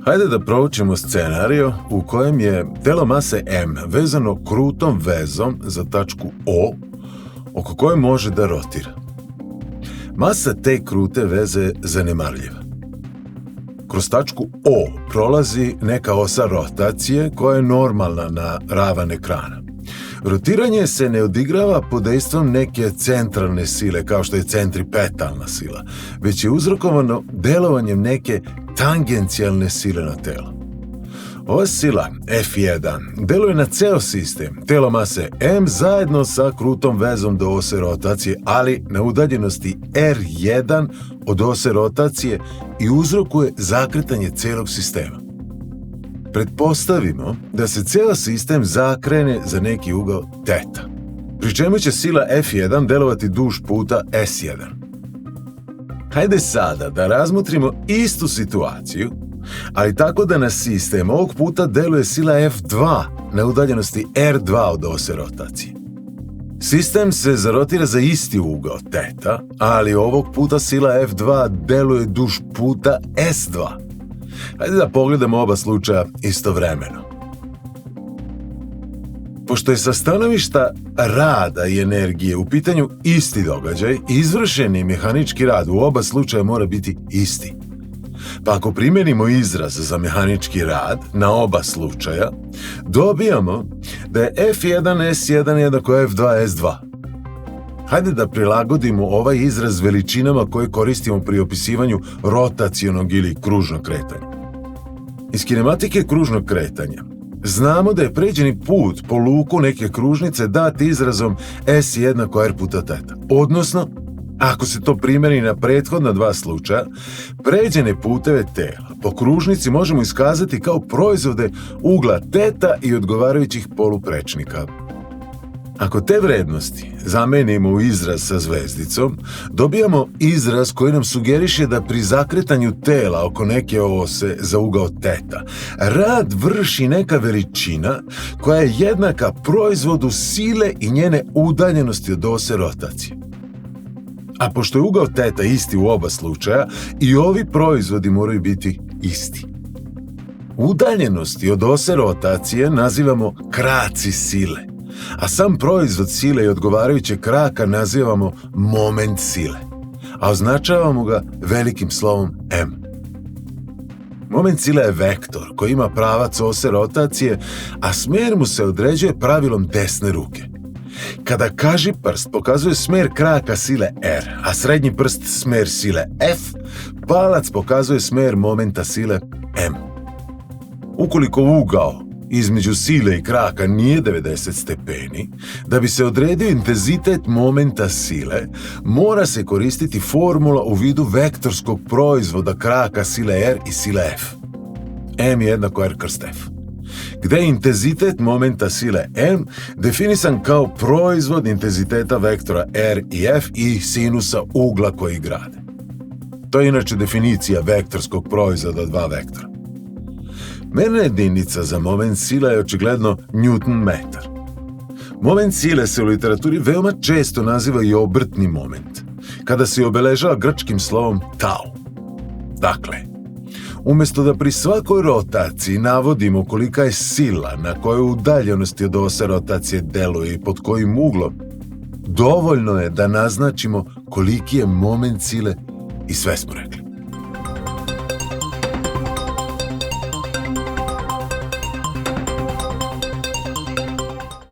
Hajde da proučimo scenariju u kojem je telo mase M vezano krutom vezom za tačku O, oko koje može da rotira. Masa te krute veze je zanemarljiva. Kroz tačku O prolazi neka osa rotacije koja je normalna na ravan ekrana. Rotiranje se ne odigrava pod dejstvom neke centralne sile, kao što je centripetalna sila, već je uzrokovano delovanjem neke tangencijalne sile na telo. Ova sila, F1, deluje na ceo sistem, telo mase M zajedno sa krutom vezom do ose rotacije, ali na udaljenosti R1 od ose rotacije i uzrokuje zakretanje celog sistema. Pretpostavimo da se ceo sistem zakrene za neki ugao teta, pri čemu će sila F1 delovati duž puta S1. Hajde sada da razmotrimo istu situaciju, ali tako da na sistem ovog puta deluje sila F2 na udaljenosti R2 od ose rotacije. Sistem se zarotira za isti ugao teta, ali ovog puta sila F2 deluje duž puta S2. Hajde da pogledamo oba slučaja istovremeno. Pošto je sa stanovišta rada i energije u pitanju isti događaj, izvršeni mehanički rad u oba slučaja mora biti isti. Pa ako primenimo izraz za mehanički rad na oba slučaja, dobijamo da je F1 S1 jednako F2 S2. Hajde da prilagodimo ovaj izraz veličinama koje koristimo pri opisivanju rotacionog ili kružnog kretanja. Iz kinematike kružnog kretanja znamo da je pređeni put po luku neke kružnice dat izrazom S jednako R puta teta. Odnosno, ako se to primjeni na prethodna dva slučaja, pređene puteve tela po kružnici možemo iskazati kao proizvode ugla teta i odgovarajućih poluprečnika. Ako te vrednosti zamenimo u izraz sa zvezdicom, dobijamo izraz koji nam sugeriše da pri zakretanju tela oko neke ose za ugao teta, rad vrši neka veličina koja je jednaka proizvodu sile i njene udaljenosti od ose rotacije. A pošto je ugao teta isti u oba slučaja, i ovi proizvodi moraju biti isti. Udaljenosti od ose rotacije nazivamo kraci sile, a sam proizvod sile i odgovarajućeg kraka nazivamo moment sile, a označavamo ga velikim slovom M. Moment sile je vektor koji ima pravac ose rotacije, a smer mu se određuje pravilom desne ruke. Kada kažiprst pokazuje smer kraka sile R, a srednji prst smer sile F, palac pokazuje smer momenta sile M. Ukoliko ugao između sile i kraka nije 90 stepeni, da bi se odredio intenzitet momenta sile, mora se koristiti formula u vidu vektorskog proizvoda kraka sile R i sile F. M jednako R krst F, gde je intenzitet momenta sile M definisan kao proizvod intenziteta vektora R i F i sinusa ugla koji grade. To je inače definicija vektorskog proizvoda dva vektora. Merna jedinica za moment sile je očigledno Newton metar. Moment sile se u literaturi veoma često naziva i obrtni moment, kada se obeležava grčkim slovom tau. Dakle, umjesto da pri svakoj rotaciji navodimo kolika je sila na kojoj udaljenosti od ose rotacije deluje i pod kojim uglom, dovoljno je da naznačimo koliki je moment sile i sve smo rekli.